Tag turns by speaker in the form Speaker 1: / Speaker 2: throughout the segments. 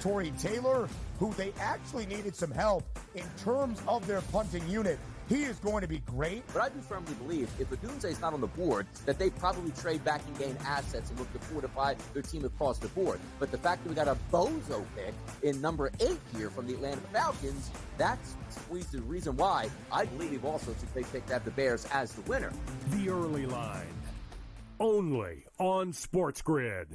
Speaker 1: Tory Taylor, who they actually needed some help in terms of their punting unit. He is going to be great.
Speaker 2: But I do firmly believe if Odunze is not on the board, that they probably trade back and gain assets and look to fortify their team across the board. But the fact that we got a bozo pick in number 8 here from the Atlanta Falcons, that's the reason why I believe also they picked to have the Bears as the winner.
Speaker 3: The early line, only on SportsGrid.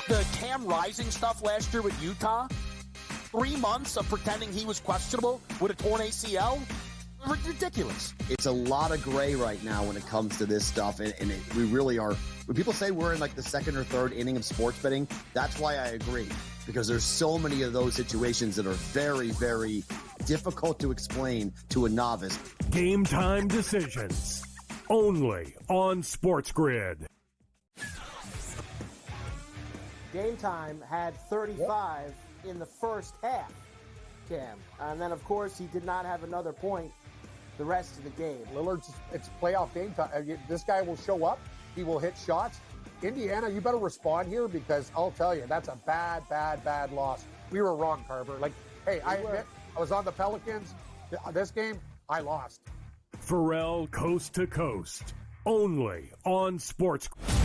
Speaker 4: The Cam Rising stuff last year with Utah, 3 months of pretending he was questionable with a torn ACL, ridiculous.
Speaker 5: It's a lot of gray right now when it comes to this stuff, and we really are. When people say we're in like the second or third inning of sports betting, that's why I agree, because there's so many of those situations that are very, very difficult to explain to a novice.
Speaker 3: Game time decisions, only on SportsGrid.
Speaker 6: Game Time had 35 in the first half, Cam. And then, of course, he did not have another point the rest of the game.
Speaker 7: Lillard's, it's playoff game time. This guy will show up. He will hit shots. Indiana, you better respond here, because I'll tell you, that's a bad, bad, bad loss. We were wrong, Carver. Like, hey, I admit, I was on the Pelicans. This game, I lost.
Speaker 3: Pharrell Coast to Coast, only on SportsGrid.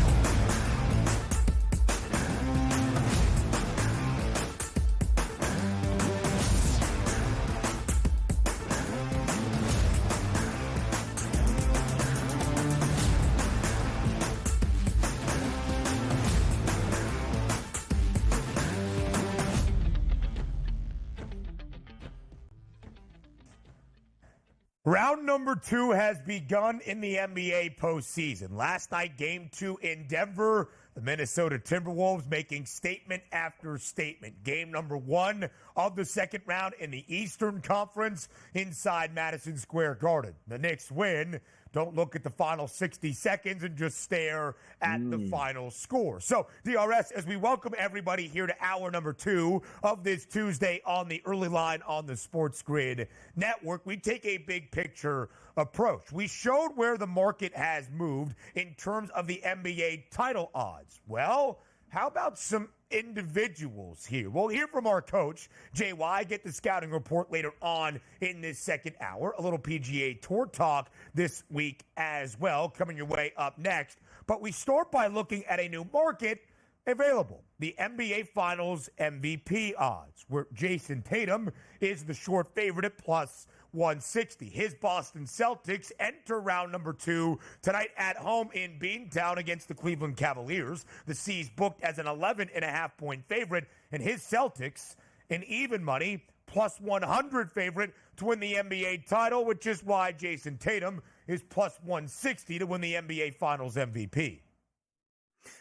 Speaker 1: Round number 2 has begun in the NBA postseason. Last night, game 2 in Denver, the Minnesota Timberwolves making statement after statement. Game number 1 of the second round in the Eastern Conference inside Madison Square Garden. The Knicks win. Don't look at the final 60 seconds and just stare at the final score. So, DRS, as we welcome everybody here to hour number 2 of this Tuesday on the early line on the SportsGrid network, we take a big picture approach. We showed where the market has moved in terms of the NBA title odds. Well, how about some individuals here? We'll hear from our coach, JY, get the scouting report later on in this second hour. A little PGA Tour talk this week as well, coming your way up next. But we start by looking at a new market available, the NBA Finals MVP odds, where Jason Tatum is the short favorite at plus 160. His Boston Celtics enter round number 2 tonight at home in Beantown against the Cleveland Cavaliers. The C's booked as an 11.5-point favorite, and his Celtics, an even money, plus 100 favorite to win the NBA title, which is why Jason Tatum is plus 160 to win the NBA Finals MVP.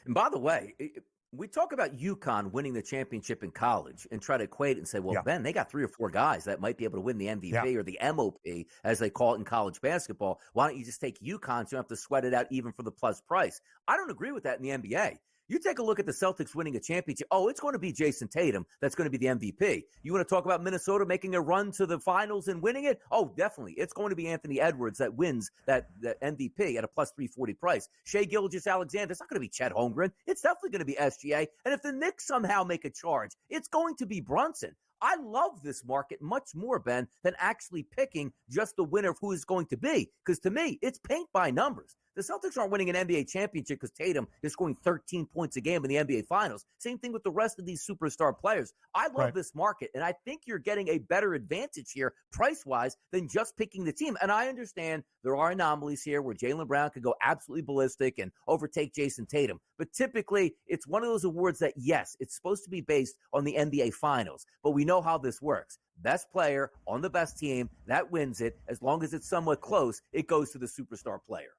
Speaker 2: And by the way, we talk about UConn winning the championship in college and try to equate it and say, well, Ben, they got 3 or 4 guys that might be able to win the MVP or the MOP, as they call it in college basketball. Why don't you just take UConn so you don't have to sweat it out even for the plus price? I don't agree with that in the NBA. You take a look at the Celtics winning a championship. Oh, it's going to be Jason Tatum that's going to be the MVP. You want to talk about Minnesota making a run to the finals and winning it? Oh, definitely. It's going to be Anthony Edwards that wins that MVP at a plus 340 price. Shai Gilgeous-Alexander, it's not going to be Chet Holmgren. It's definitely going to be SGA. And if the Knicks somehow make a charge, it's going to be Brunson. I love this market much more, Ben, than actually picking just the winner of who is going to be. Because to me, it's paint by numbers. The Celtics aren't winning an NBA championship because Tatum is scoring 13 points a game in the NBA Finals. Same thing with the rest of these superstar players. I love this market, and I think you're getting a better advantage here price-wise than just picking the team. And I understand there are anomalies here where Jaylen Brown could go absolutely ballistic and overtake Jason Tatum. But typically, it's one of those awards that, yes, it's supposed to be based on the NBA Finals, but we know how this works. Best player on the best team, that wins it. As long as it's somewhat close, it goes to the superstar player.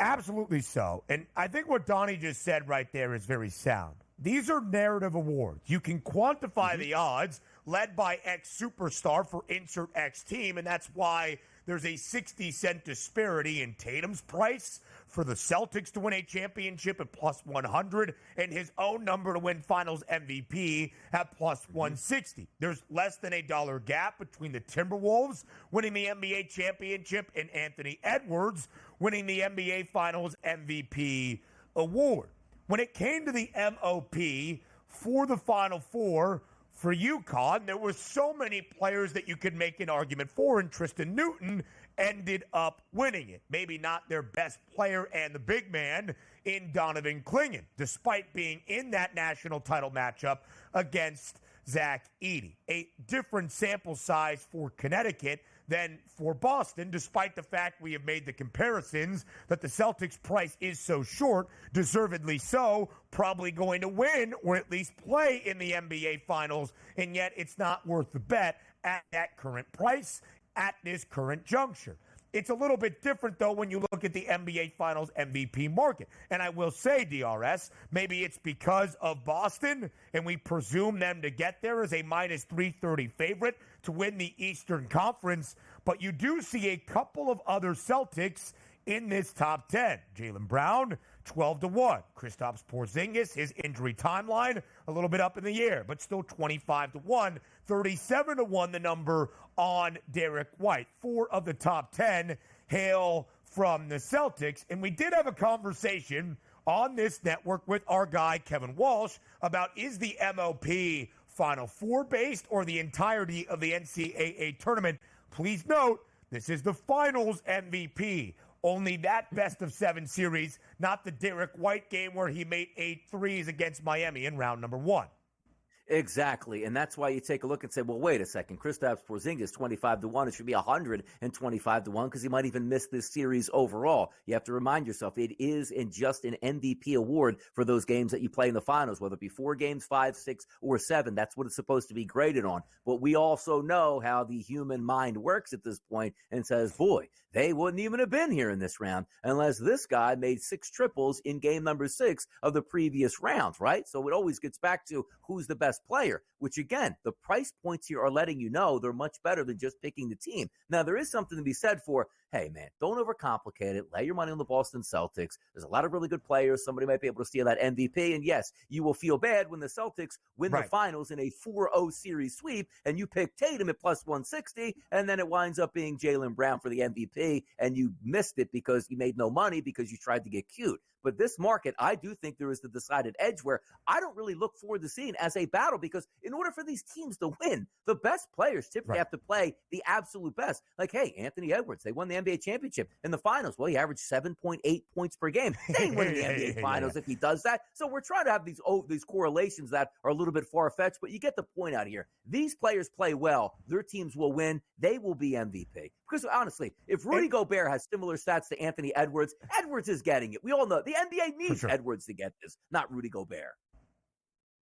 Speaker 1: Absolutely so. And I think what Donnie just said right there is very sound. these are narrative awards. You can quantify the odds led by X superstar for insert X team, and that's why there's a 60-cent disparity in Tatum's price for the Celtics to win a championship at plus 100 and his own number to win finals MVP at plus 160. There's less than $1 gap between the Timberwolves winning the NBA championship and Anthony Edwards winning the NBA finals MVP award. When it came to the MOP for the Final Four for UConn, there were so many players that you could make an argument for, and Tristan Newton ended up winning it. Maybe not their best player and the big man in Donovan Clingan, despite being in that national title matchup against Zach Edey. A different sample size for Connecticut than for Boston, despite the fact we have made the comparisons that the Celtics' price is so short, deservedly so, probably going to win or at least play in the NBA Finals, and yet it's not worth the bet at that current price, at this current juncture. It's a little bit different, though, when you look at the NBA Finals MVP market. And I will say, DRS, maybe it's because of Boston, and we presume them to get there as a minus 330 favorite to win the Eastern Conference. But you do see a couple of other Celtics in this top 10. Jaylen Brown, 12-1. Kristaps Porzingis, his injury timeline, a little bit up in the air, but still 25-1. 37-1, the number on Derek White. 4 of the top 10 hail from the Celtics. And we did have a conversation on this network with our guy, Kevin Walsh, about is the MOP Final Four based or the entirety of the NCAA tournament? Please note, this is the finals MVP. Only that best-of-7 series, not the Derek White game where he made 8 threes against Miami in round number 1.
Speaker 2: Exactly, and that's why you take a look and say, well, wait a second, Kristaps Porzingis 25-1, it should be 125-1 because he might even miss this series overall. You have to remind yourself it is in just an MVP award for those games that you play in the finals, whether it be 4 games, 5, 6, or 7. That's what it's supposed to be graded on. But we also know how the human mind works at this point and says, boy, they wouldn't even have been here in this round unless this guy made 6 triples in game number 6 of the previous rounds, right? So it always gets back to who's the best player, which again, the price points here are letting you know they're much better than just picking the team. Now, there is something to be said for, hey, man, don't overcomplicate it. Lay your money on the Boston Celtics. There's a lot of really good players. Somebody might be able to steal that MVP. And yes, you will feel bad when the Celtics win the finals in a 4-0 series sweep and you pick Tatum at plus 160, and then it winds up being Jaylen Brown for the MVP, and you missed it because you made no money because you tried to get cute. But this market, I do think there is the decided edge where I don't really look forward to seeing as a battle because in order for these teams to win, the best players typically have to play the absolute best. Like, hey, Anthony Edwards, they won the NBA championship in the finals. Well, he averaged 7.8 points per game. They ain't winning the NBA finals if he does that. So we're trying to have these correlations that are a little bit far-fetched, but you get the point out here. These players play well. Their teams will win. They will be MVP. Because honestly, if Rudy Gobert has similar stats to Anthony Edwards, Edwards is getting it. We all know the NBA needs Edwards to get this, not Rudy Gobert.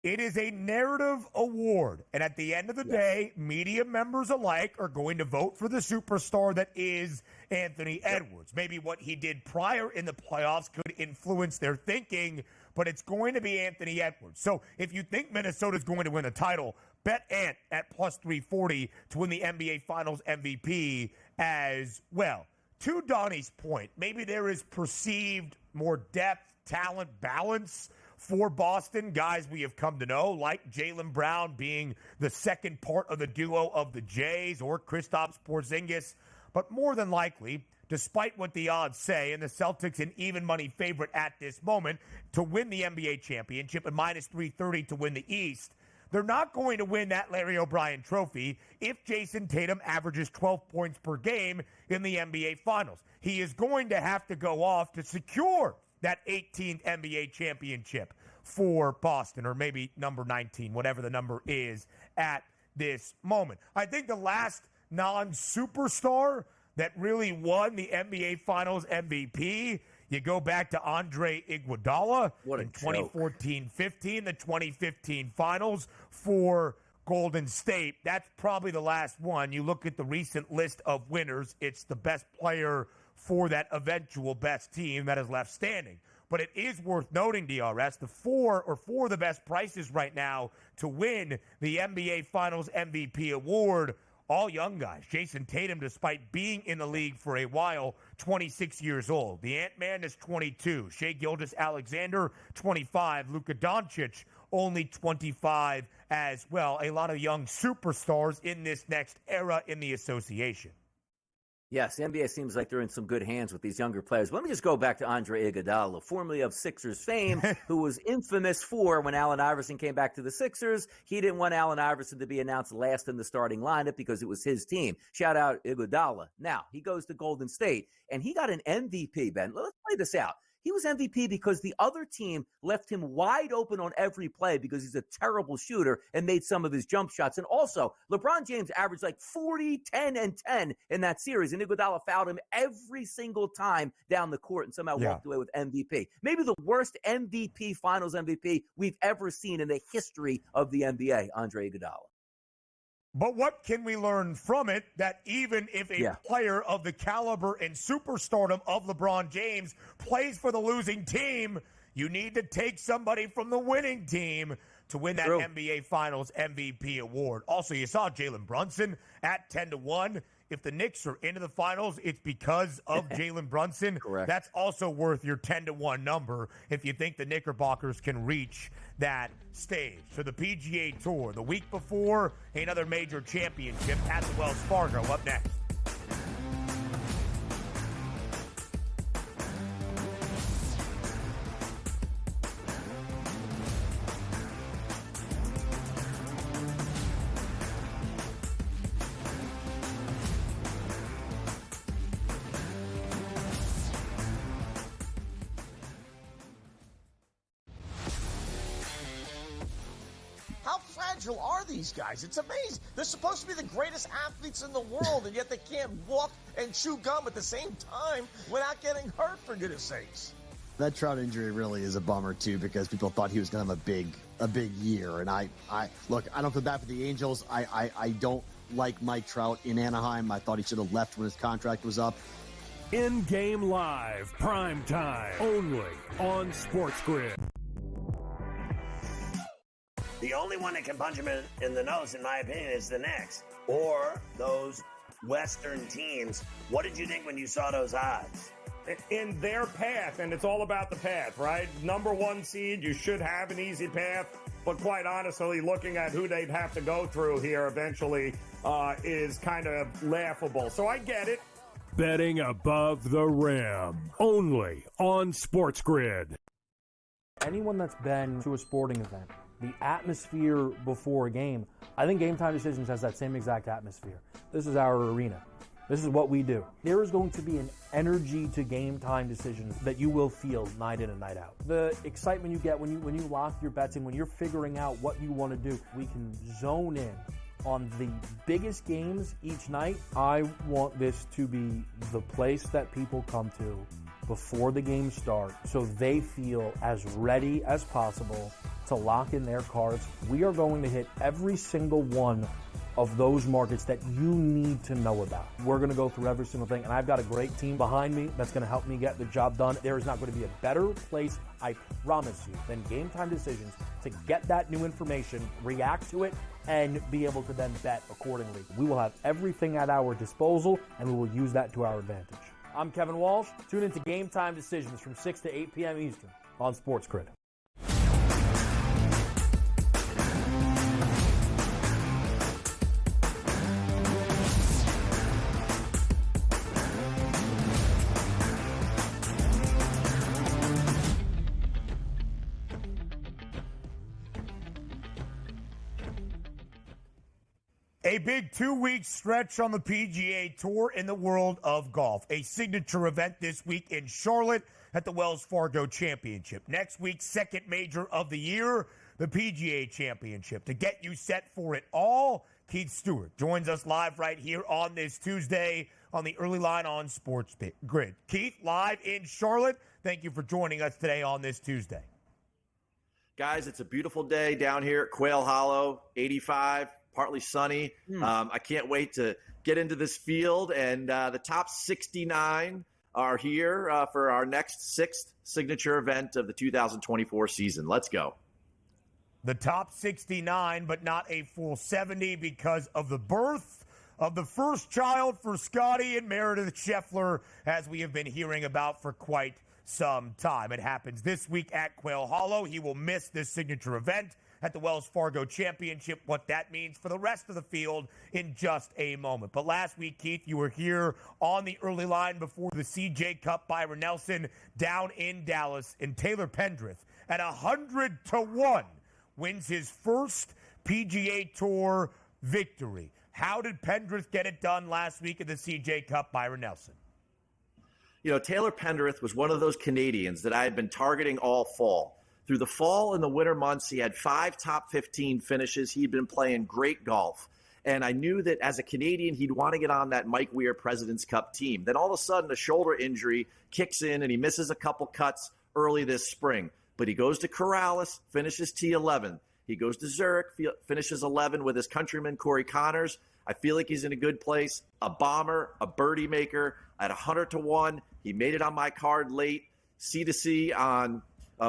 Speaker 1: It is a narrative award. And at the end of the day, media members alike are going to vote for the superstar that is Anthony Edwards. Maybe what he did prior in the playoffs could influence their thinking, but it's going to be Anthony Edwards. So if you think Minnesota's going to win the title, bet Ant at plus 340 to win the NBA Finals MVP as well. To Donnie's point, maybe there is perceived more depth, talent, balance for Boston, guys we have come to know, like Jaylen Brown being the second part of the duo of the Jays or Kristaps Porzingis. But more than likely, despite what the odds say, and the Celtics an even money favorite at this moment to win the NBA championship and minus 330 to win the East, they're not going to win that Larry O'Brien trophy if Jason Tatum averages 12 points per game in the NBA Finals. He is going to have to go off to secure that 18th NBA championship for Boston, or maybe number 19, whatever the number is at this moment. I think the last non-superstar that really won the NBA Finals MVP, you go back to Andre Iguodala in 2014-15, the 2015 Finals for Golden State. That's probably the last one. You look at the recent list of winners, it's the best player for that eventual best team that is left standing. But it is worth noting, DRS, the four of the best prices right now to win the NBA Finals MVP award, all young guys. Jason Tatum, despite being in the league for a while, 26 years old. The Ant-Man is 22. Shai Gilgeous-Alexander, 25. Luka Doncic, only 25 as well. A lot of young superstars in this next era in the association.
Speaker 2: Yes, the NBA seems like they're in some good hands with these younger players. Let me just go back to Andre Iguodala, formerly of Sixers fame, who was infamous for when Allen Iverson came back to the Sixers. He didn't want Allen Iverson to be announced last in the starting lineup because it was his team. Shout out Iguodala. Now, he goes to Golden State, and he got an MVP, Ben. Let's play this out. He was MVP because the other team left him wide open on every play because he's a terrible shooter and made some of his jump shots. And also, LeBron James averaged like 40, 10, and 10 in that series. And Iguodala fouled him every single time down the court and somehow walked away with MVP. Maybe the worst MVP, finals MVP we've ever seen in the history of the NBA, Andre Iguodala.
Speaker 1: But what can we learn from it that even if a player of the caliber and superstardom of LeBron James plays for the losing team, you need to take somebody from the winning team to win that NBA Finals MVP award. Also, you saw Jalen Brunson at 10-1. If the Knicks are into the finals, it's because of Jalen Brunson.
Speaker 2: Correct.
Speaker 1: That's also worth your 10-1 number if you think the Knickerbockers can reach that stage. So the PGA Tour, the week before another major championship at the Wells Fargo. Up next.
Speaker 4: How fragile are these guys? It's amazing. They're supposed to be the greatest athletes in the world, and yet they can't walk and chew gum at the same time without getting hurt, for goodness sakes.
Speaker 5: That Trout injury really is a bummer, too, because people thought he was going to have a big year. And I look, I don't feel bad for the Angels. I don't like Mike Trout in Anaheim. I thought he should have left when his contract was up.
Speaker 3: In-game live, prime time, only on SportsGrid.
Speaker 8: The only one that can punch him in the nose, in my opinion, is the Knicks or those Western teams. What did you think when you saw those odds?
Speaker 9: In their path, and it's all about the path, right? Number one seed, you should have an easy path, but quite honestly, looking at who they'd have to go through here eventually is kind of laughable. So I get it.
Speaker 3: Betting above the rim, only on SportsGrid.
Speaker 10: Anyone that's been to a sporting event, the atmosphere before a game, I think Game Time Decisions has that same exact atmosphere. This is our arena. This is what we do. There is going to be an energy to Game Time Decisions that you will feel night in and night out. The excitement you get when you lock your bets in, when you're figuring out what you want to do, we can zone in on the biggest games each night. I want this to be the place that people come to before the games start so they feel as ready as possible to lock in their cards. We are going to hit every single one of those markets that you need to know about. We're going to go through every single thing, and I've got a great team behind me that's going to help me get the job done. There is not going to be a better place, I promise you, than Game Time Decisions to get that new information, react to it, and be able to then bet accordingly. We will have everything at our disposal, and we will use that to our advantage. I'm Kevin Walsh. Tune into Game Time Decisions from 6 to 8 p.m. Eastern on SportsGrid.
Speaker 1: A big 2-week stretch on the PGA Tour in the world of golf. A signature event this week in Charlotte at the Wells Fargo Championship. Next week, second major of the year, the PGA Championship. To get you set for it all, Keith Stewart joins us live right here on this Tuesday on the early line on SportsGrid. Keith, live in Charlotte. Thank you for joining us today on this Tuesday.
Speaker 11: Guys, it's a beautiful day down here at Quail Hollow, 85. Partly sunny. I can't wait to get into this field. And the top 69 are here for our next sixth signature event of the 2024 season. Let's go.
Speaker 1: The top 69, but not a full 70 because of the birth of the first child for Scotty and Meredith Scheffler, as we have been hearing about for quite some time. It happens this week at Quail Hollow. He will miss this signature event at the Wells Fargo Championship, what that means for the rest of the field in just a moment. But last week, Keith, you were here on the early line before the CJ Cup. Byron Nelson down in Dallas, and Taylor Pendrith at 100-1 wins his first PGA Tour victory. How did Pendrith get it done last week at the CJ Cup, Byron Nelson?
Speaker 11: You know, Taylor Pendrith was one of those Canadians that I had been targeting all fall. Through the fall and the winter months, he had 5 top 15 finishes. He'd been playing great golf. And I knew that as a Canadian, he'd want to get on that Mike Weir President's Cup team. Then all of a sudden, a shoulder injury kicks in, and he misses a couple cuts early this spring. But he goes to Corrales, finishes T11. He goes to Zurich, finishes 11 with his countryman, Corey Connors. I feel like he's in a good place. A bomber, a birdie maker at 100-1. He made it on my card late. C2C on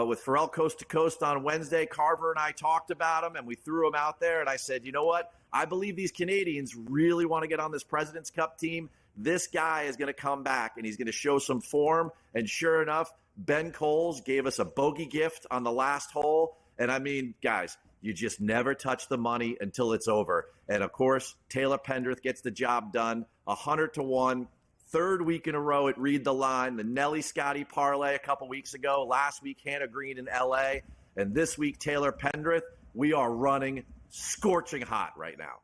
Speaker 11: with Pharrell Coast to Coast on Wednesday. Carver and I talked about him, and we threw him out there. And I said, you know what? I believe these Canadians really want to get on this President's Cup team. This guy is going to come back, and he's going to show some form. And sure enough, Ben Coles gave us a bogey gift on the last hole. And I mean, guys, you just never touch the money until it's over. And, of course, Taylor Pendrith gets the job done, 100-1. Third week in a row at Read the Line, the Nelly Scotty parlay a couple weeks ago. Last week, Hannah Green in L.A. And this week, Taylor Pendrith. We are running scorching hot right now.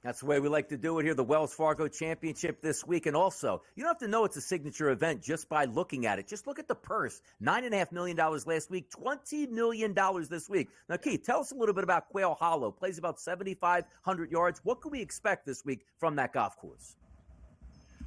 Speaker 2: That's the way we like to do it here, the Wells Fargo Championship this week. And also, you don't have to know it's a signature event just by looking at it. Just look at the purse. $9.5 million last week, $20 million this week. Now, Keith, tell us a little bit about Quail Hollow. Plays about 7,500 yards. What can we expect this week from that golf course?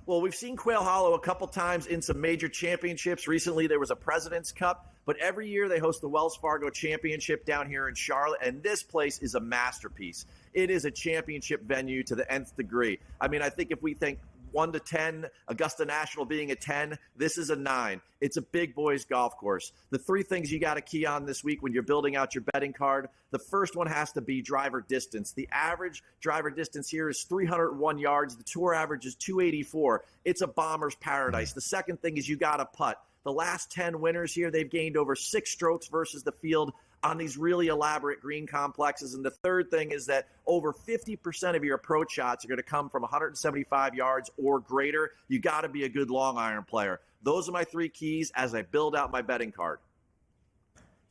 Speaker 11: Well, we've seen Quail Hollow a couple times in some major championships. Recently, there was a President's Cup. But every year they host the Wells Fargo Championship down here in Charlotte, and this place is a masterpiece. It is a championship venue to the nth degree. I mean, I think if we think 1 to 10, Augusta National being a 10, this is a 9. It's a big boys golf course. The 3 things you got to key on this week when you're building out your betting card, the first one has to be driver distance. The average driver distance here is 301 yards. The tour average is 284. It's a bomber's paradise. The second thing is you got to putt. The last 10 winners here, they've gained over 6 strokes versus the field on these really elaborate green complexes. And the third thing is that over 50% of your approach shots are going to come from 175 yards or greater. You got to be a good long iron player. Those are my 3 keys as I build out my betting card.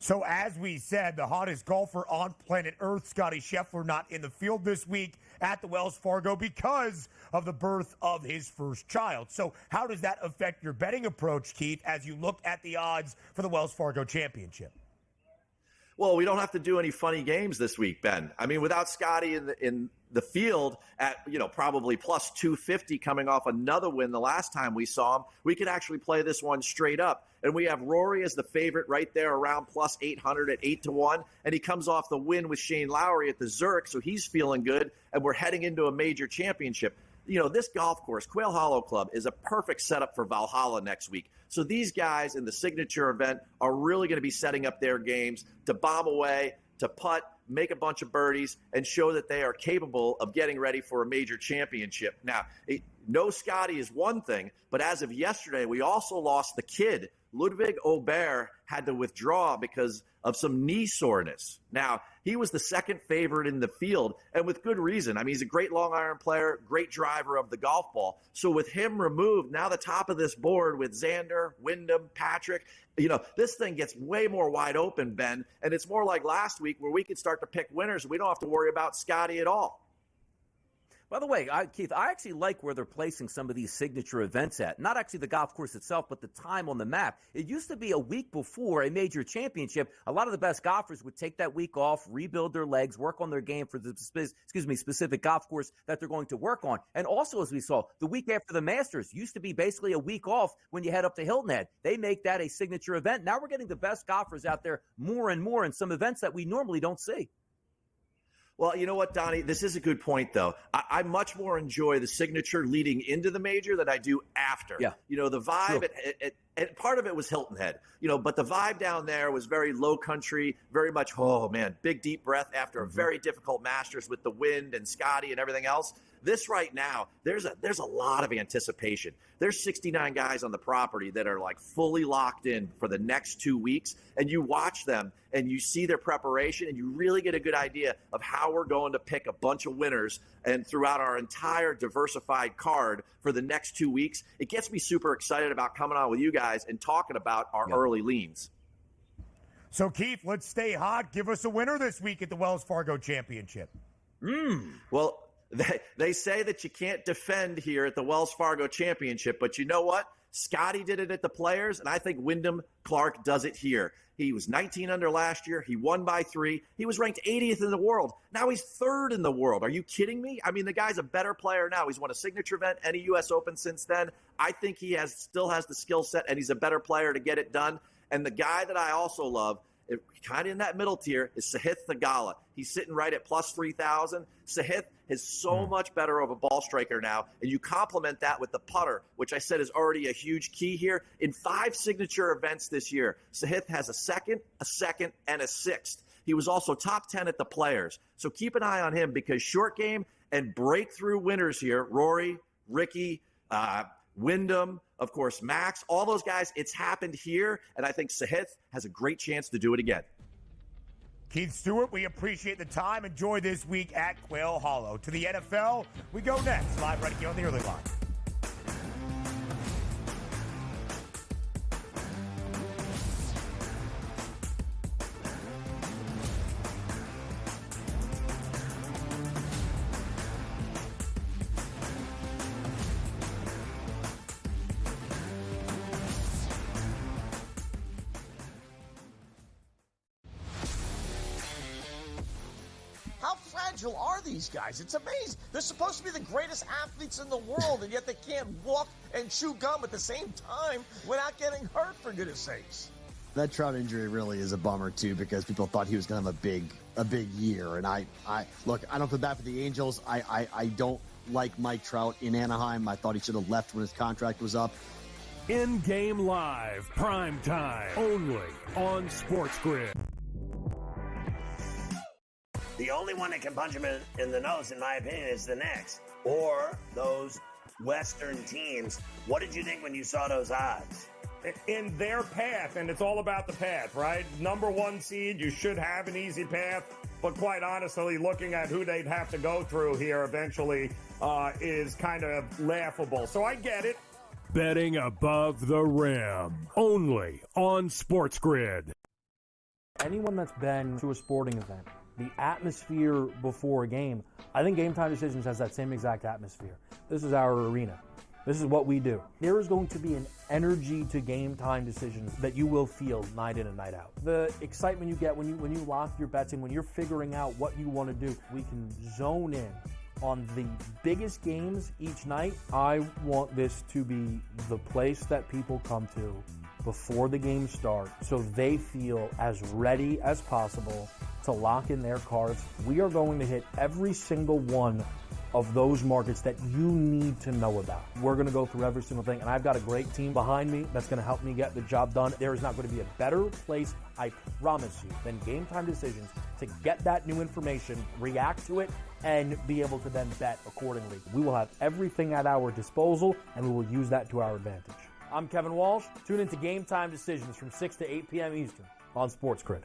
Speaker 1: So as we said, the hottest golfer on planet Earth, Scotty Scheffler, not in the field this week at the Wells Fargo because of the birth of his first child. So how does that affect your betting approach, Keith, as you look at the odds for the Wells Fargo Championship?
Speaker 11: Well, we don't have to do any funny games this week, Ben. I mean, without Scotty in the field at, probably plus 250 coming off another win the last time we saw him, we could actually play this one straight up. And we have Rory as the favorite right there around plus 800 at 8-1. And he comes off the win with Shane Lowry at the Zurich, so he's feeling good. And we're heading into a major championship. This golf course, Quail Hollow Club, is a perfect setup for Valhalla next week. So these guys in the signature event are really going to be setting up their games to bomb away, to putt, make a bunch of birdies, and show that they are capable of getting ready for a major championship. Now, no Scotty is one thing, but as of yesterday, we also lost the kid. Ludwig Aubert had to withdraw because of some knee soreness. Now, he was the second favorite in the field, and with good reason. I mean, he's a great long iron player, great driver of the golf ball. So with him removed, now the top of this board with Xander, Wyndham, Patrick, this thing gets way more wide open, Ben, and it's more like last week where we could start to pick winners and we don't have to worry about Scotty at all.
Speaker 2: By the way, Keith, I actually like where they're placing some of these signature events at. Not actually the golf course itself, but the time on the map. It used to be a week before a major championship. A lot of the best golfers would take that week off, rebuild their legs, work on their game for the specific golf course that they're going to work on. And also, as we saw, the week after the Masters used to be basically a week off when you head up to Hilton Head. They make that a signature event. Now we're getting the best golfers out there more and more in some events that we normally don't see.
Speaker 11: Well, you know what, Donnie? This is a good point, though. I much more enjoy the signature leading into the major than I do after.
Speaker 2: Yeah.
Speaker 11: You know, the vibe, and part of it was Hilton Head, you know, but the vibe down there was very low country, very much, oh, man, big deep breath after a very difficult Masters with the wind and Scotty and everything else. This right now, there's a lot of anticipation. There's 69 guys on the property that are like fully locked in for the next 2 weeks, and you watch them and you see their preparation and you really get a good idea of how we're going to pick a bunch of winners and throughout our entire diversified card for the next 2 weeks. It gets me super excited about coming on with you guys and talking about our early leans.
Speaker 1: So, Keith, let's stay hot. Give us a winner this week at the Wells Fargo Championship.
Speaker 11: Well, they say that you can't defend here at the Wells Fargo Championship, but you know what? Scotty did it at the Players, and I think Wyndham Clark does it here. He was 19 under last year. He won by 3. He was ranked 80th in the world. Now he's 3rd in the world. Are you kidding me? I mean, the guy's a better player now. He's won a signature event and a U.S. Open since then. I think he still has the skill set, and he's a better player to get it done. And the guy that I also love, kind of in that middle tier, is Sahith Theegala. He's sitting right at plus 3,000. Sahith is so much better of a ball striker now, and you complement that with the putter, which I said is already a huge key here. In 5 signature events this year, Sahith has a 2nd, a 2nd, and a 6th. He was also top 10 at the Players. So keep an eye on him because short game and breakthrough winners here, Rory, Ricky, Wyndham, of course, Max, all those guys, it's happened here, and I think Sahith has a great chance to do it again.
Speaker 1: Keith Stewart, we appreciate the time. Enjoy this week at Quail Hollow. To the NFL, we go next, live right here on the early line.
Speaker 4: How fragile are these guys? It's amazing. They're supposed to be the greatest athletes in the world, and yet they can't walk and chew gum at the same time without getting hurt, for goodness sakes.
Speaker 5: That Trout injury really is a bummer too, because people thought he was going to have a big year. And I look, I don't feel bad for the Angels. I don't like Mike Trout in Anaheim. I thought he should have left when his contract was up.
Speaker 3: In-game live, prime time, only on SportsGrid.
Speaker 8: The only one that can punch him in the nose, in my opinion, is the Knicks or those Western teams. What did you think when you saw those odds?
Speaker 9: In their path, and it's all about the path, right? Number 1 seed, you should have an easy path, but quite honestly, looking at who they'd have to go through here eventually is kind of laughable. So I get it.
Speaker 3: Betting above the rim, only on SportsGrid.
Speaker 10: Anyone that's been to a sporting event, the atmosphere before a game, I think Game Time Decisions has that same exact atmosphere. This is our arena. This is what we do. There is going to be an energy to Game Time Decisions that you will feel night in and night out. The excitement you get when you lock your bets in, when you're figuring out what you want to do, we can zone in on the biggest games each night. I want this to be the place that people come to before the games start so they feel as ready as possible to lock in their cards. We are going to hit every single one of those markets that you need to know about. We're going to go through every single thing, and I've got a great team behind me that's going to help me get the job done. There is not going to be a better place, I promise you, than Game Time Decisions to get that new information, react to it, and be able to then bet accordingly. We will have everything at our disposal, and we will use that to our advantage. I'm Kevin Walsh. Tune into Game Time Decisions from 6 to 8 p.m. Eastern on SportsGrid.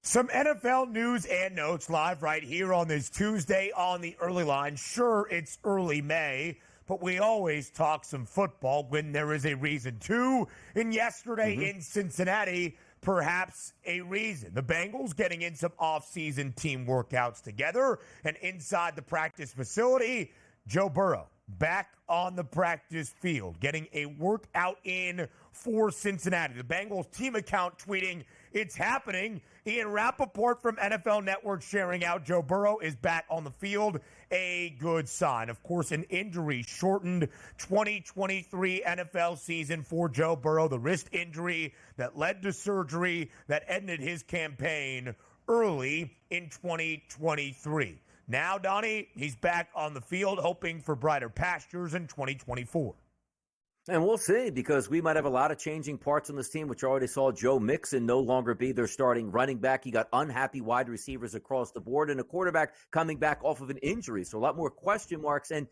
Speaker 1: Some NFL news and notes live right here on this Tuesday on the early line. Sure, it's early May, but we always talk some football when there is a reason to. And yesterday in Cincinnati, perhaps a reason. The Bengals getting in some off-season team workouts together, and inside the practice facility, Joe Burrow back on the practice field, getting a workout in for Cincinnati. The Bengals team account tweeting, "It's happening." Ian Rappaport from NFL Network sharing out Joe Burrow is back on the field. A good sign. Of course, an injury-shortened 2023 NFL season for Joe Burrow. The wrist injury that led to surgery that ended his campaign early in 2023. Now, Donnie, he's back on the field, hoping for brighter pastures in 2024.
Speaker 2: And we'll see, because we might have a lot of changing parts on this team, which already saw Joe Mixon no longer be their starting running back. You got unhappy wide receivers across the board and a quarterback coming back off of an injury. So a lot more question marks. And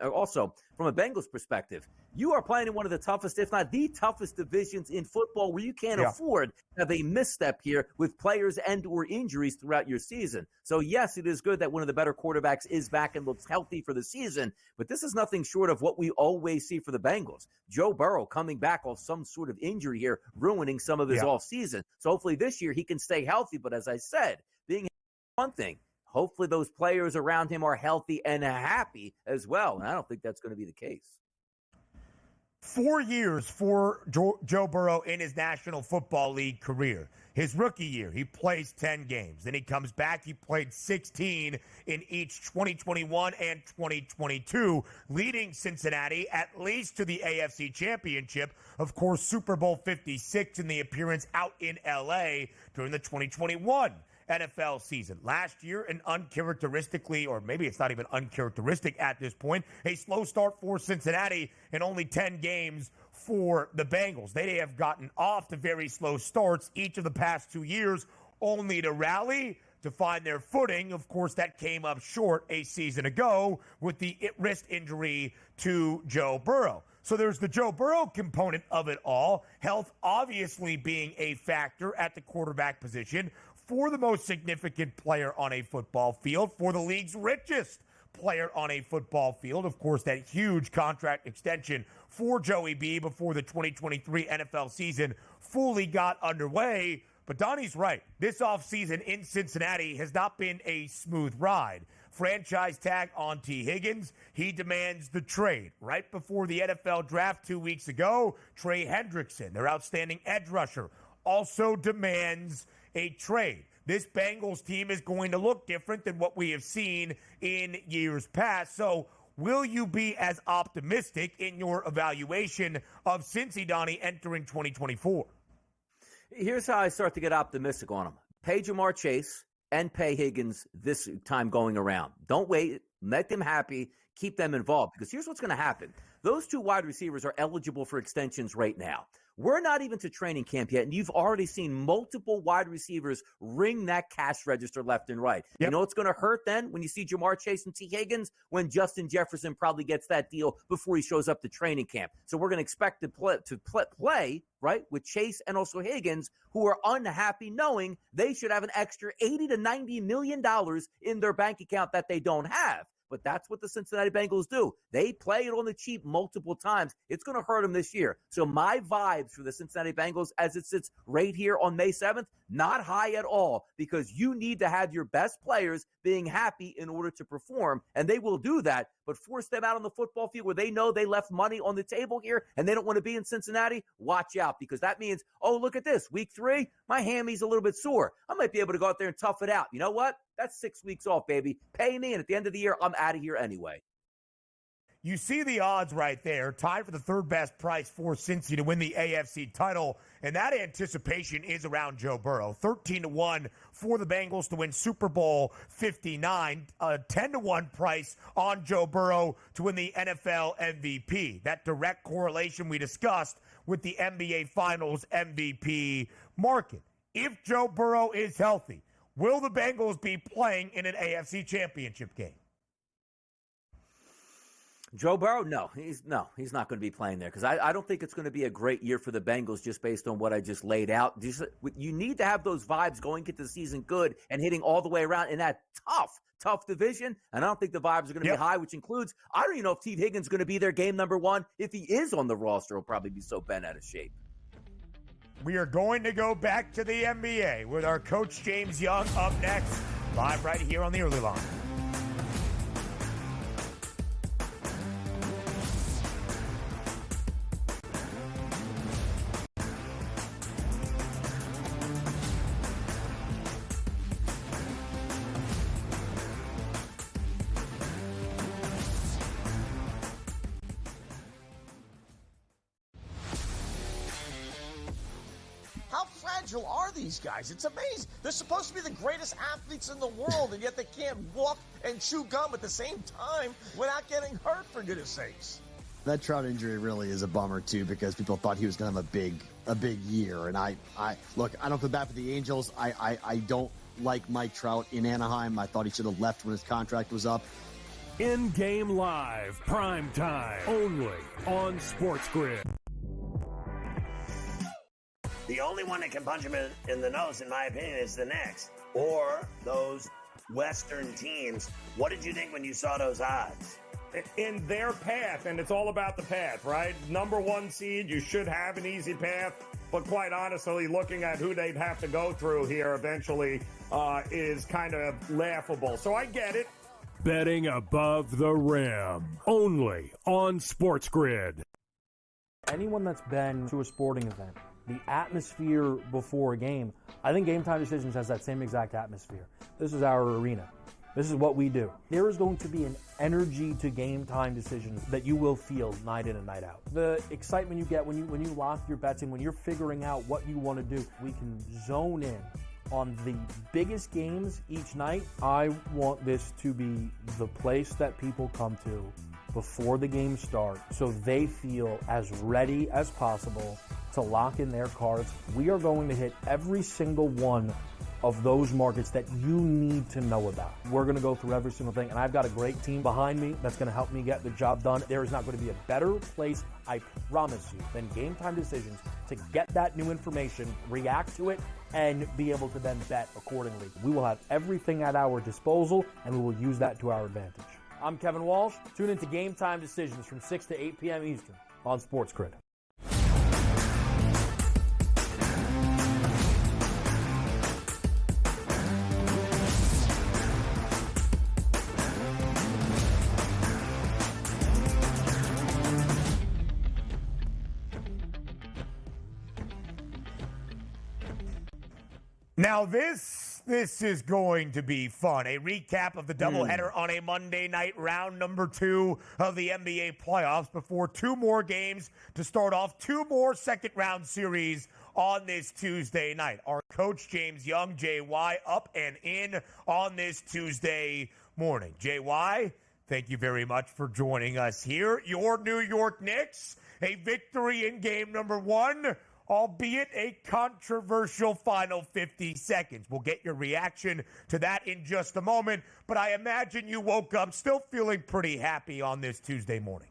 Speaker 2: also, from a Bengals perspective, you are playing in one of the toughest, if not the toughest divisions in football, where you can't afford to have a misstep here with players and or injuries throughout your season. So, yes, it is good that one of the better quarterbacks is back and looks healthy for the season, but this is nothing short of what we always see for the Bengals. Joe Burrow coming back off some sort of injury here, ruining some of his offseason. So hopefully this year he can stay healthy. But as I said, being one thing, hopefully those players around him are healthy and happy as well. And I don't think that's going to be the case.
Speaker 1: 4 years for Joe Burrow in his National Football League career. His rookie year, he plays 10 games. Then he comes back. He played 16 in each 2021 and 2022, leading Cincinnati at least to the AFC Championship. Of course, Super Bowl 56 in the appearance out in L.A. during the 2021 NFL season. Last year, an uncharacteristically, or maybe it's not even uncharacteristic at this point, a slow start for Cincinnati and only 10 games for the Bengals. They have gotten off to very slow starts each of the past 2 years, only to rally to find their footing. Of course, that came up short a season ago with the wrist injury to Joe Burrow. So there's the Joe Burrow component of it all, health obviously being a factor at the quarterback position for the most significant player on a football field, for the league's richest player on a football field. Of course, that huge contract extension for Joey B before the 2023 NFL season fully got underway. But Donnie's right. This offseason in Cincinnati has not been a smooth ride. Franchise tag on T. Higgins. He demands the trade. Right before the NFL draft 2 weeks ago, Trey Hendrickson, their outstanding edge rusher, also demands a trade. This Bengals team is going to look different than what we have seen in years past. So will you be as optimistic in your evaluation of Cincy, Donnie, entering 2024?
Speaker 2: Here's how I start to get optimistic on them. Pay Jamar Chase and pay Higgins this time going around. Don't wait. Make them happy. Keep them involved. Because here's what's going to happen. Those two wide receivers are eligible for extensions right now. We're not even to training camp yet, and you've already seen multiple wide receivers ring that cash register left and right. Yep. You know what's going to hurt then when you see Jamar Chase and T. Higgins? When Justin Jefferson probably gets that deal before he shows up to training camp. So we're going to expect to play, right, with Chase and also Higgins, who are unhappy knowing they should have an extra $80 to $90 million in their bank account that they don't have. But that's what the Cincinnati Bengals do. They play it on the cheap multiple times. It's going to hurt them this year. So my vibes for the Cincinnati Bengals as it sits right here on May 7th, not high at all, because you need to have your best players being happy in order to perform, and they will do that. But force them out on the football field where they know they left money on the table here and they don't want to be in Cincinnati, watch out, because that means, oh, look at this. Week 3, my hammy's a little bit sore. I might be able to go out there and tough it out. You know what? That's 6 weeks off, baby. Pay me, and at the end of the year, I'm out of here anyway.
Speaker 1: You see the odds right there, tied for the third best price for Cincy to win the AFC title, and that anticipation is around Joe Burrow. 13-1 for the Bengals to win Super Bowl 59, 10-1 price on Joe Burrow to win the NFL MVP. That direct correlation we discussed with the NBA Finals MVP market. If Joe Burrow is healthy, will the Bengals be playing in an AFC Championship game?
Speaker 2: Joe Burrow? No, he's not going to be playing there because I don't think it's going to be a great year for the Bengals just based on what I just laid out. You need to have those vibes going into the season good and hitting all the way around in that tough division. And I don't think the vibes are going to be high, which includes, I don't even know if T. Higgins is going to be there game number 1. If he is on the roster, he'll probably be so bent out of shape.
Speaker 1: We are going to go back to the NBA with our coach James Young up next, live right here on the Early Line.
Speaker 4: fragile are these guys? It's amazing. They're supposed to be the greatest athletes in the world, and yet they can't walk and chew gum at the same time without getting hurt, for goodness sakes.
Speaker 5: That Trout injury really is a bummer too, because people thought he was going to have a big year. And I look, I don't feel bad for the Angels. I don't like Mike Trout in Anaheim. I thought he should have left when his contract was up.
Speaker 3: In-game live, prime time, only on SportsGrid.
Speaker 8: The only one that can punch him in the nose, in my opinion, is the Knicks. Or those Western teams. What did you think when you saw those odds?
Speaker 9: In their path, and it's all about the path, right? Number one seed, you should have an easy path. But quite honestly, looking at who they'd have to go through here eventually is kind of laughable. So I get it.
Speaker 3: Betting above the rim, only on SportsGrid.
Speaker 10: Anyone that's been to a sporting event, the atmosphere before a game, I think Game Time Decisions has that same exact atmosphere. This is our arena. This is what we do. There is going to be an energy to Game Time Decisions that you will feel night in and night out. The excitement you get when you lock your bets in, when you're figuring out what you want to do, we can zone in on the biggest games each night. I want this to be the place that people come to before the games start so they feel as ready as possible to lock in their cards. We are going to hit every single one of those markets that you need to know about. We're going to go through every single thing, and I've got a great team behind me that's going to help me get the job done. There is not going to be a better place, I promise you, than Game Time Decisions to get that new information, react to it, and be able to then bet accordingly. We will have everything at our disposal, and we will use that to our advantage. I'm Kevin Walsh. Tune into Game Time Decisions from 6 to 8 p.m. Eastern on SportsGrid.
Speaker 1: Now this is going to be fun. A recap of the doubleheader on a Monday night, round number 2 of the NBA playoffs before 2 more games to start off 2 more second-round series on this Tuesday night. Our coach, James Young, JY, up and in on this Tuesday morning. JY, thank you very much for joining us here. Your New York Knicks, a victory in game number 1, albeit a controversial final 50 seconds. We'll get your reaction to that in just a moment, but I imagine you woke up still feeling pretty happy on this Tuesday morning.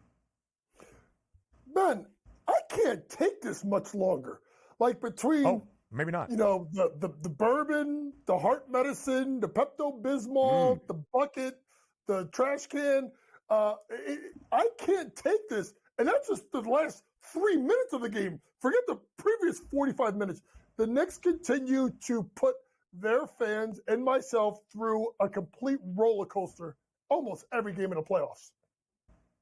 Speaker 12: Ben, I can't take this much longer. Like between,
Speaker 1: maybe not.
Speaker 12: You know, the bourbon, the heart medicine, the Pepto-Bismol, the bucket, the trash can, I can't take this. And that's just the last 3 minutes of the game. Forget the previous 45 minutes. The Knicks continue to put their fans and myself through a complete roller coaster almost every game in the playoffs.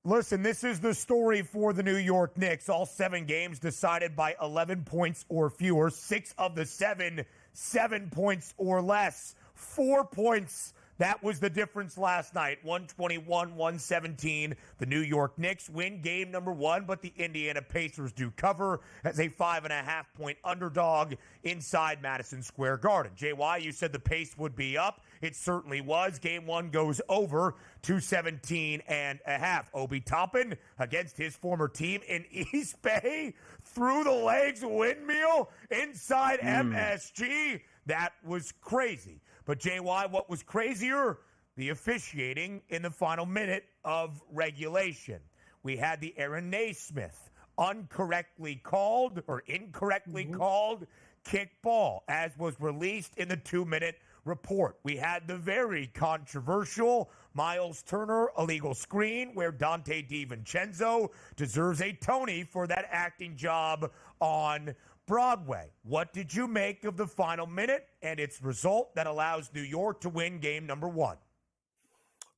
Speaker 1: Listen, this is the story for the New York Knicks. All 7 games decided by 11 points or fewer. 6 of the 7 points or less. 4 points. That was the difference last night, 121-117. The New York Knicks win game number 1, but the Indiana Pacers do cover as a 5.5-point underdog inside Madison Square Garden. JY, you said the pace would be up. It certainly was. Game 1 goes over 217.5. Obi Toppin against his former team in East Bay through the legs windmill inside MSG. That was crazy. But, JY, what was crazier? The officiating in the final minute of regulation. We had the Aaron Naismith incorrectly called kick ball, as was released in the 2-minute report. We had the very controversial Miles Turner illegal screen, where Dante DiVincenzo deserves a Tony for that acting job on Broadway. What did you make of the final minute and its result that allows New York to win game number 1?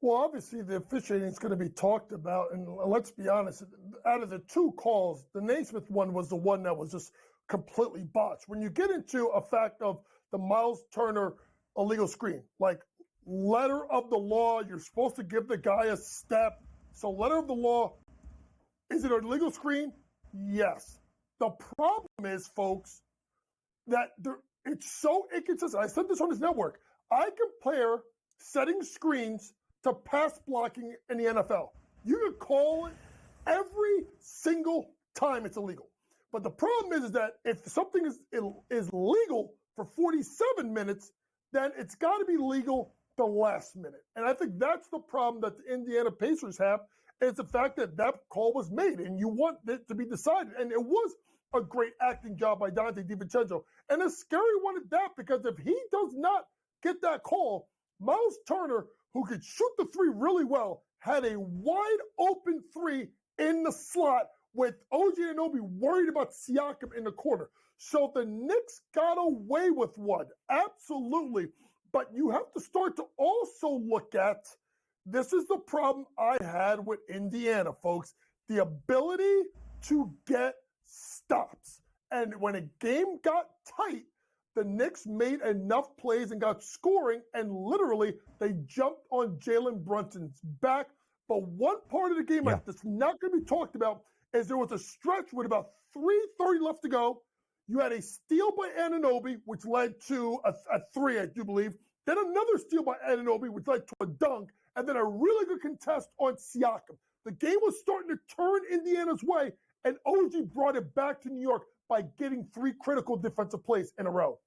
Speaker 12: Well, obviously the officiating is going to be talked about, and let's be honest, out of the 2 calls, the Naismith one was the one that was just completely botched. When you get into a fact of the Miles Turner illegal screen, like letter of the law, you're supposed to give the guy a step. So letter of the law, is it an illegal screen? Yes. The problem is, folks, that it's so inconsistent. I said this on this network. I compare setting screens to pass blocking in the NFL. You can call it every single time it's illegal. But the problem is that if something is legal for 47 minutes, then it's got to be legal the last minute. And I think that's the problem that the Indiana Pacers have, is the fact that that call was made and you want it to be decided. And it was a great acting job by Donnie DiVincenzo. And a scary one at that, because if he does not get that call, Miles Turner, who could shoot the three really well, had a wide open three in the slot with OG Anunoby worried about Siakam in the corner. So the Knicks got away with one, absolutely. But you have to start to also look at, this is the problem I had with Indiana, folks, the ability to get stops. And when a game got tight, the Knicks made enough plays and got scoring, and literally they jumped on Jalen Brunson's back. But one part of the game that's not going to be talked about is there was a stretch with about 3:30 left to go. You had a steal by Anunoby, which led to a three, I do believe. Then another steal by Anunoby, which led to a dunk. And then a really good contest on Siakam. The game was starting to turn Indiana's way, and OG brought it back to New York by getting three critical defensive plays in a row.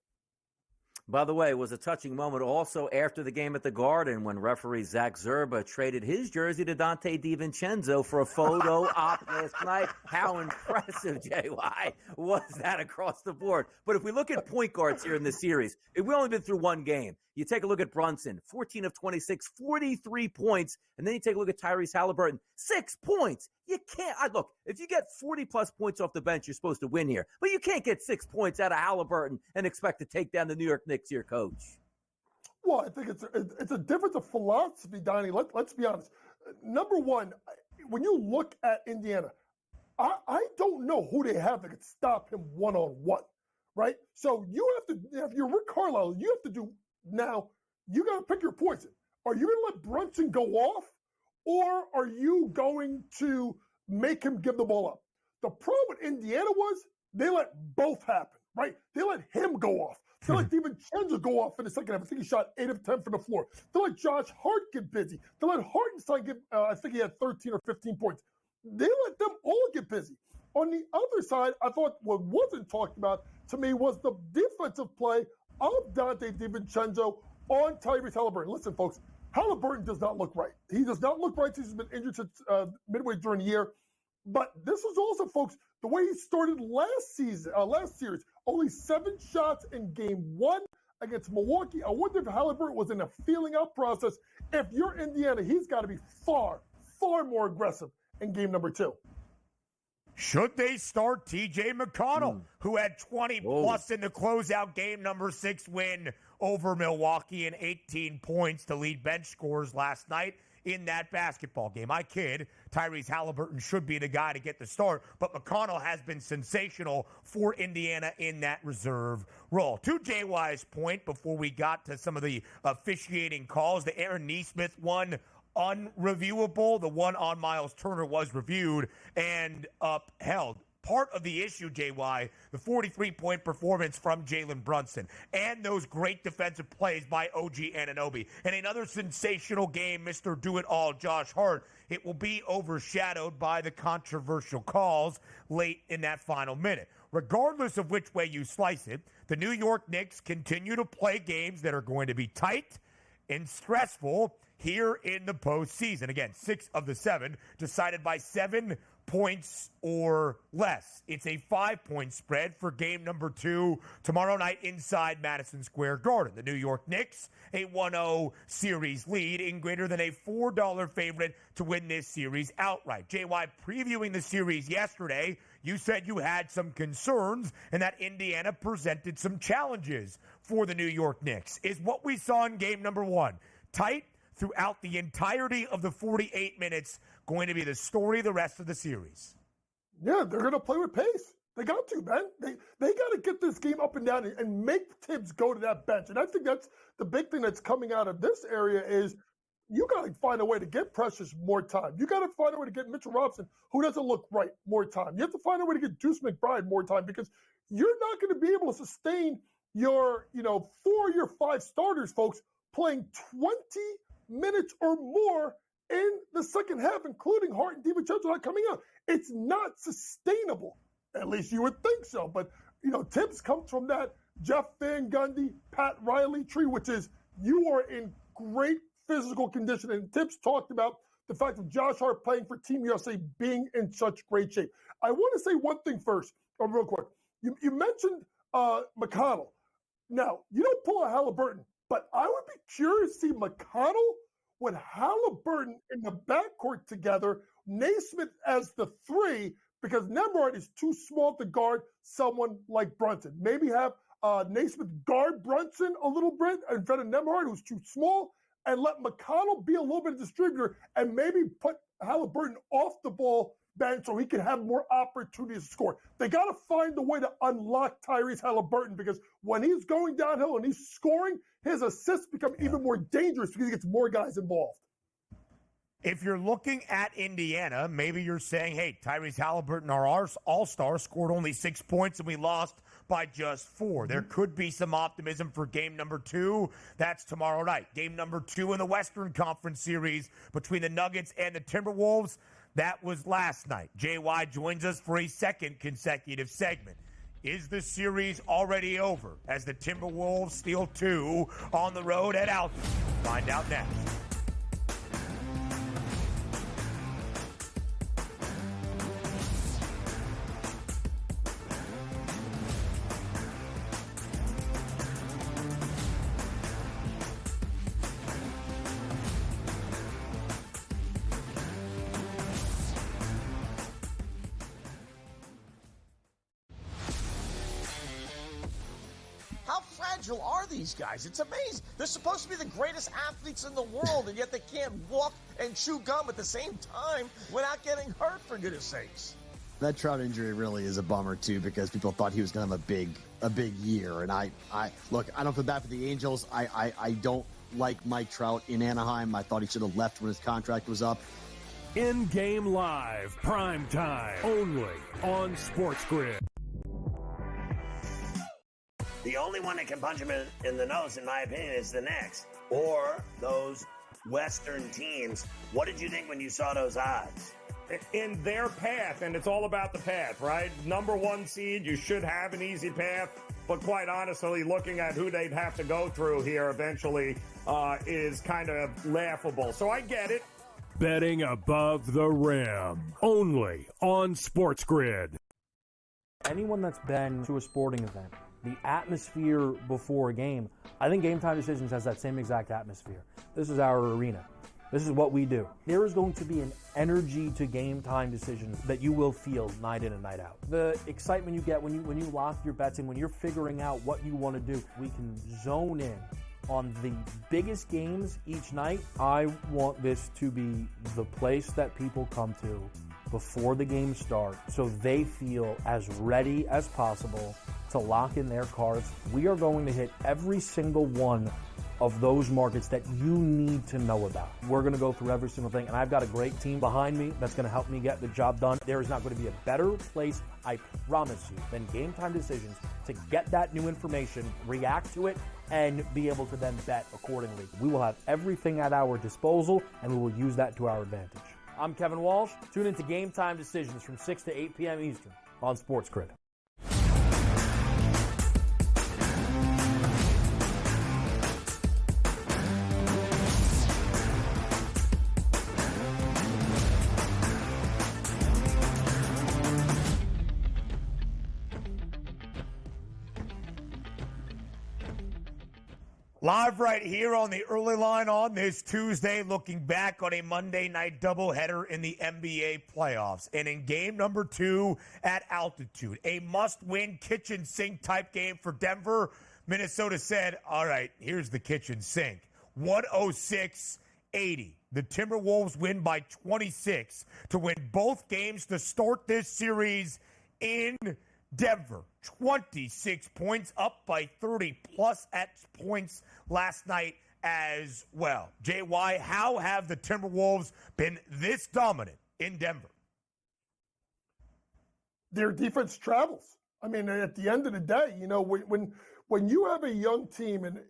Speaker 2: By the way, it was a touching moment also after the game at the Garden when referee Zach Zerba traded his jersey to Donnie DiVincenzo for a photo op last night. How impressive, JY, was that across the board? But if we look at point guards here in this series, we've only been through one game. You take a look at Brunson, 14 of 26, 43 points. And then you take a look at Tyrese Halliburton, 6 points. You can't, look, if you get 40-plus points off the bench, you're supposed to win here. But you can't get 6 points out of Halliburton and expect to take down the New York Knicks here, Coach.
Speaker 12: Well, I think it's a difference of philosophy, Donnie. Let's be honest. Number one, when you look at Indiana, I don't know who they have that could stop him one-on-one, right? So you have to, if you're Rick Carlisle, you have to do, now, you got to pick your poison. Are you going to let Brunson go off, or are you going to make him give the ball up? The problem with Indiana was they let both happen, right? They let him go off. They let DiVincenzo go off in the second half. I think he shot 8 of 10 from the floor. They let Josh Hart get busy. They let Hartenstein get, I think he had 13 or 15 points. They let them all get busy. On the other side, I thought what wasn't talked about to me was the defensive play of Donnie DiVincenzo on Tyrese Halliburton. Listen, folks, Halliburton does not look right. He does not look right since he's been injured since midway during the year. But this was also, folks, the way he started last series. Only 7 shots in game 1 against Milwaukee. I wonder if Halliburton was in a feeling out process. If you're Indiana, he's got to be far, far more aggressive in game number 2.
Speaker 1: Should they start TJ McConnell, who had 20-plus in the closeout game number 6 win over Milwaukee and 18 points to lead bench scores last night in that basketball game? I kid. Tyrese Halliburton should be the guy to get the start, but McConnell has been sensational for Indiana in that reserve role. To JY's point, before we got to some of the officiating calls, the Aaron Nesmith one, unreviewable. The one on Miles Turner was reviewed and upheld. Part of the issue, JY, the 43-point performance from Jalen Brunson and those great defensive plays by OG Anunoby. And another sensational game, Mr. Do-It-All, Josh Hart. It will be overshadowed by the controversial calls late in that final minute. Regardless of which way you slice it, the New York Knicks continue to play games that are going to be tight and stressful here in the postseason. Again, 6 of the 7 decided by 7 points or less. It's a 5-point spread for game number 2 tomorrow night inside Madison Square Garden. The New York Knicks, a 1-0 series lead, in greater than a $4 favorite to win this series outright. JY, previewing the series yesterday, you said you had some concerns and that Indiana presented some challenges for the New York Knicks. Is what we saw in game number 1 tight throughout the entirety of the 48 minutes going to be the story of the rest of the series?
Speaker 12: Yeah, they're going to play with pace. They got to, man. They got to get this game up and down and make Tibbs go to that bench. And I think that's the big thing that's coming out of this area is you got to find a way to get Precious more time. You got to find a way to get Mitchell Robinson, who doesn't look right, more time. You have to find a way to get Deuce McBride more time because you're not going to be able to sustain your, 4 or your 5 starters, folks, playing 20 minutes or more in the second half, including Hart and DiVincenzo not coming out. It's not sustainable. At least you would think so. But, Tibbs comes from that Jeff Van Gundy, Pat Riley tree, which is you are in great physical condition. And Tibbs talked about the fact of Josh Hart playing for Team USA being in such great shape. I want to say one thing first, real quick. You mentioned McConnell. Now, you don't pull a Halliburton, but I would be curious to see McConnell with Halliburton in the backcourt together, Naismith as the 3, because Nembhard is too small to guard someone like Brunson. Maybe have Naismith guard Brunson a little bit in front of Nembhard, who's too small, and let McConnell be a little bit of distributor and maybe put Halliburton off the ball bench so he can have more opportunities to score. They got to find a way to unlock Tyrese Halliburton because when he's going downhill and he's scoring, his assists become even more dangerous because he gets more guys involved.
Speaker 1: If you're looking at Indiana, maybe you're saying, hey, Tyrese Halliburton, our all-star, scored only 6 points and we lost by just 4. There could be some optimism for game number 2. That's tomorrow night. Game number 2 in the Western Conference Series between the Nuggets and the Timberwolves. That was last night. JY joins us for a second consecutive segment. Is the series already over as the Timberwolves steal 2 on the road at Alton? Find out next.
Speaker 4: Are these guys? It's amazing. They're supposed to be the greatest athletes in the world, and yet they can't walk and chew gum at the same time without getting hurt, for goodness sakes.
Speaker 5: That Trout injury really is a bummer too, because people thought he was going to have a big year. And I look, I don't feel bad for the Angels. I don't like Mike Trout in Anaheim. I thought he should have left when his contract was up.
Speaker 3: In-game live, prime time, only on SportsGrid.
Speaker 8: The only one that can punch him in the nose, in my opinion, is the Knicks. Or those Western teams. What did you think when you saw those odds?
Speaker 9: In their path, and it's all about the path, right? Number 1 seed, you should have an easy path. But quite honestly, looking at who they'd have to go through here eventually is kind of laughable. So I get it.
Speaker 3: Betting above the rim, only on SportsGrid.
Speaker 10: Anyone that's been to a sporting event, the atmosphere before a game, I think Game Time Decisions has that same exact atmosphere. This is our arena. This is what we do. There is going to be an energy to Game Time Decisions that you will feel night in and night out. The excitement you get when you lock your bets in, when you're figuring out what you want to do, we can zone in on the biggest games each night. I want this to be the place that people come to before the game starts so they feel as ready as possible to lock in their cards. We are going to hit every single one of those markets that you need to know about. We're going to go through every single thing, and I've got a great team behind me that's going to help me get the job done. There is not going to be a better place, I promise you, than Game Time Decisions to get that new information, react to it, and be able to then bet accordingly. We will have everything at our disposal, and we will use that to our advantage. I'm Kevin Walsh. Tune into Game Time Decisions from 6 to 8 p.m. Eastern on SportsGrid.
Speaker 1: Live right here on the early line on this Tuesday, looking back on a Monday night doubleheader in the NBA playoffs. And in game number 2 at altitude, a must-win kitchen sink type game for Denver, Minnesota said, all right, here's the kitchen sink. 106-80. The Timberwolves win by 26 to win both games to start this series in Denver. 26 points, up by 30 plus at points last night as well. JY, how have the Timberwolves been this dominant in Denver?
Speaker 12: Their defense travels. I mean, at the end of the day, when you have a young team and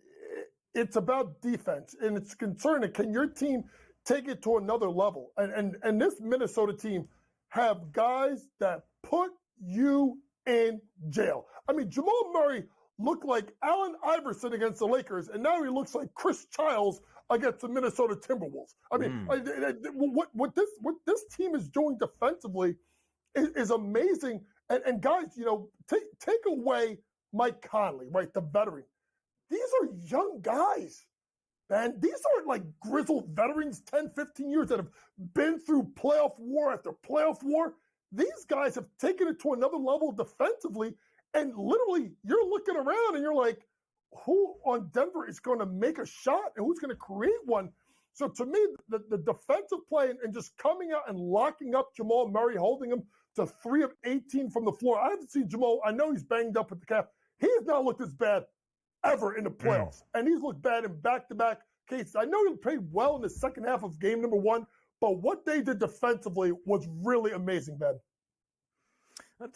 Speaker 12: it's about defense and it's concerning, can your team take it to another level? And this Minnesota team have guys that put you in jail. I mean, Jamal Murray looked like Allen Iverson against the Lakers, and now he looks like Chris Childs against the Minnesota Timberwolves. I mean, what this team is doing defensively is amazing. And guys, take away Mike Conley, right, the veteran. These are young guys, man. These aren't like grizzled veterans, 10, 15 years that have been through playoff war after playoff war. These guys have taken it to another level defensively. And literally, you're looking around and you're like, who on Denver is going to make a shot and who's going to create one? So to me, the defensive play and just coming out and locking up Jamal Murray, holding him to 3 of 18 from the floor. I haven't seen Jamal. I know he's banged up with the calf. He has not looked as bad ever in the playoffs. And he's looked bad in back-to-back cases. I know he played well in the second half of game number 1, but what they did defensively was really amazing, Ben.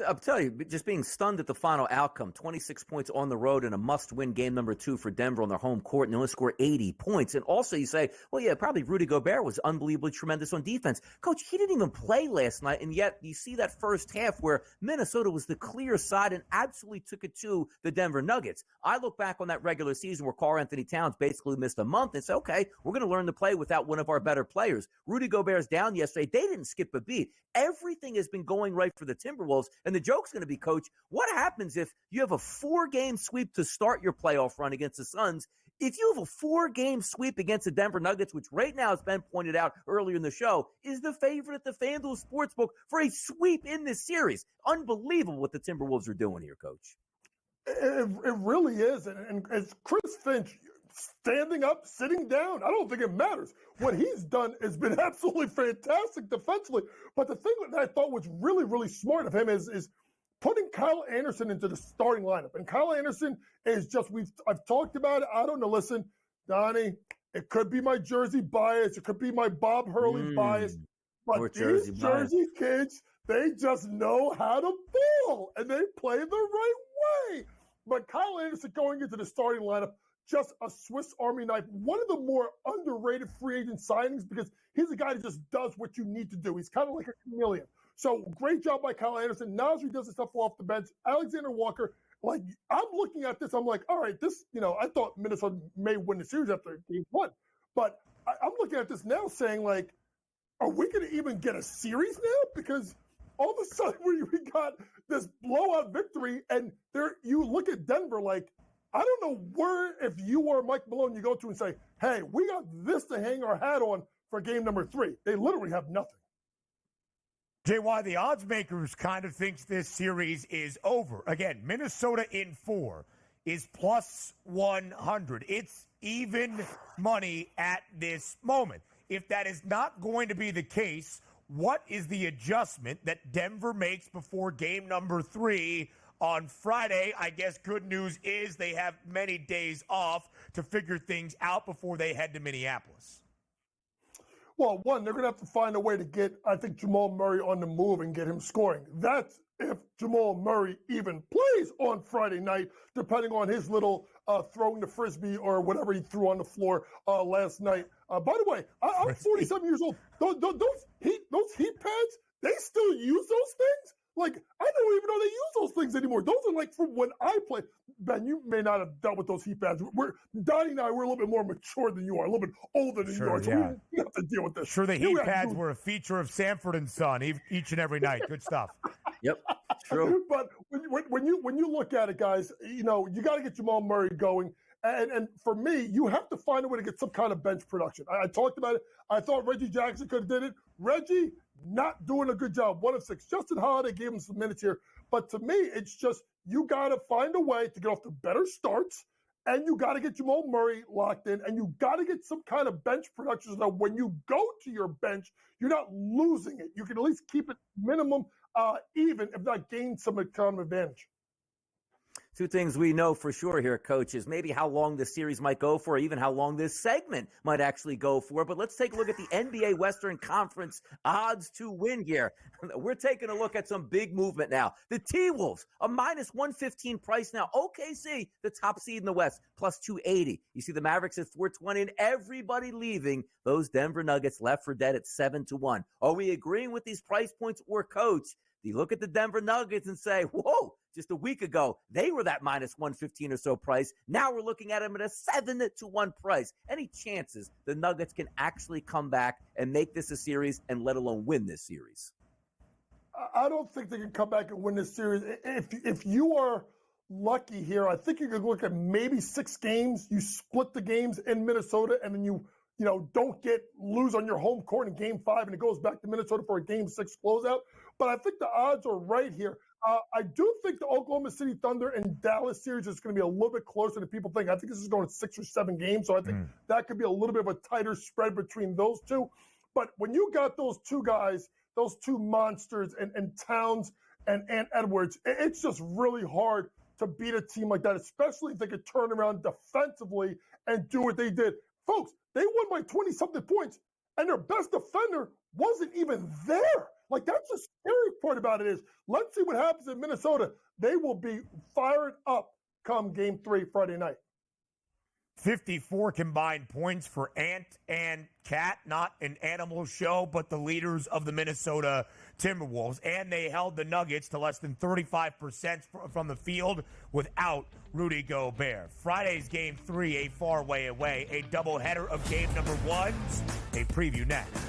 Speaker 2: I'll tell you, just being stunned at the final outcome, 26 points on the road in a must-win game number 2 for Denver on their home court, and they only score 80 points. And also you say, well, yeah, probably Rudy Gobert was unbelievably tremendous on defense. Coach, he didn't even play last night, and yet you see that first half where Minnesota was the clear side and absolutely took it to the Denver Nuggets. I look back on that regular season where Karl-Anthony Towns basically missed a month and say, okay, we're going to learn to play without one of our better players. Rudy Gobert's down yesterday. They didn't skip a beat. Everything has been going right for the Timberwolves, and the joke's going to be, Coach, what happens if you have a 4-game sweep to start your playoff run against the Suns? If you have a 4-game sweep against the Denver Nuggets, which right now, as Ben pointed out earlier in the show, is the favorite at the FanDuel Sportsbook for a sweep in this series. Unbelievable what the Timberwolves are doing here, Coach.
Speaker 12: It really is. And as Chris Finch standing up, sitting down, I don't think it matters. What he's done has been absolutely fantastic defensively. But the thing that I thought was really, really smart of him is putting Kyle Anderson into the starting lineup. And Kyle Anderson is just, I've talked about it. I don't know. Listen, Donnie, it could be my Jersey bias. It could be my Bob Hurley bias. But these Jersey kids, they just know how to ball. And they play the right way. But Kyle Anderson going into the starting lineup, just a Swiss Army knife. One of the more underrated free agent signings because he's a guy that just does what you need to do. He's kind of like a chameleon. So great job by Kyle Anderson. Nasri does the stuff off the bench. Alexander Walker, like I'm looking at this, I'm like, all right, this, I thought Minnesota may win the series after game 1. But I'm looking at this now saying like, are we going to even get a series now? Because all of a sudden we got this blowout victory and there you look at Denver like, I don't know where, if you or Mike Malone, you go to and say, hey, we got this to hang our hat on for game number 3. They literally have nothing.
Speaker 1: JY, the odds makers kind of thinks this series is over. Again, Minnesota in 4 is plus 100. It's even money at this moment. If that is not going to be the case, what is the adjustment that Denver makes before game number 3 on Friday? I guess good news is they have many days off to figure things out before they head to Minneapolis.
Speaker 12: Well, one, they're going to have to find a way to get, I think, Jamal Murray on the move and get him scoring. That's if Jamal Murray even plays on Friday night, depending on his little throwing the Frisbee or whatever he threw on the floor last night. By the way, I'm 47 years old. Those heat pads, they still use those things? Like, I don't even know they use those things anymore. Those are like from when I played. Ben, you may not have dealt with those heat pads. Donnie and I, we're a little bit more mature than you are, a little bit older than you are. So we have to deal with this.
Speaker 1: Sure, the heat pads were a feature of Sanford and Son each and every night. Good stuff.
Speaker 2: Yep, true.
Speaker 12: But when you look at it, guys, you got to get Jamal Murray going. And for me, you have to find a way to get some kind of bench production. I talked about it. I thought Reggie Jackson could have did it. Reggie, not doing a good job. 1 of 6. Justin Holiday gave him some minutes here. But to me, it's just you got to find a way to get off to better starts, and you got to get Jamal Murray locked in, and you got to get some kind of bench production so that when you go to your bench, you're not losing it. You can at least keep it minimum even, if not gain some kind of advantage.
Speaker 2: Two things we know for sure here, Coach, is maybe how long this series might go for, or even how long this segment might actually go for. But let's take a look at the NBA Western Conference odds to win here. We're taking a look at some big movement now. The T-Wolves, a minus 115 price now. OKC, the top seed in the West, plus 280. You see the Mavericks at 420, and everybody leaving those Denver Nuggets left for dead at 7-1. Are we agreeing with these price points, or, Coach, do you look at the Denver Nuggets and say, whoa, just a week ago, they were that minus 115 or so price. Now we're looking at them at a 7-1 price. Any chances the Nuggets can actually come back and make this a series, and let alone win this series?
Speaker 12: I don't think they can come back and win this series. If you are lucky here, I think you could look at maybe 6 games. You split the games in Minnesota, and then you don't lose on your home court in Game 5, and it goes back to Minnesota for a Game 6 closeout. But I think the odds are right here. I do think the Oklahoma City Thunder and Dallas series is going to be a little bit closer than people think. I think this is going to 6 or 7 games, so I think that could be a little bit of a tighter spread between those two. But when you got those two guys, those two monsters, and Towns and Edwards, it's just really hard to beat a team like that, especially if they could turn around defensively and do what they did. Folks, they won by 20-something points, and their best defender wasn't even there. Like, that's the scary part about it is, let's see what happens in Minnesota. They will be fired up come Game 3 Friday night.
Speaker 1: 54 combined points for Ant and Cat, not an animal show, but the leaders of the Minnesota Timberwolves. And they held the Nuggets to less than 35% from the field without Rudy Gobert. Friday's Game 3, a far way away. A doubleheader of game number 1s. A preview next.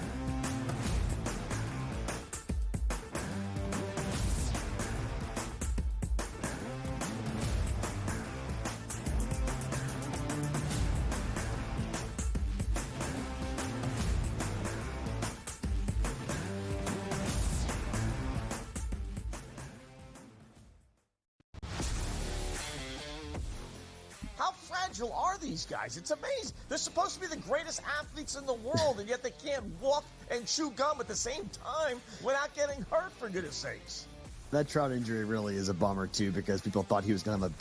Speaker 4: Are these guys? It's amazing. They're supposed to be the greatest athletes in the world, and yet they can't walk and chew gum at the same time without getting hurt, for goodness sakes.
Speaker 5: That Trout injury really is a bummer too, because people thought he was going to have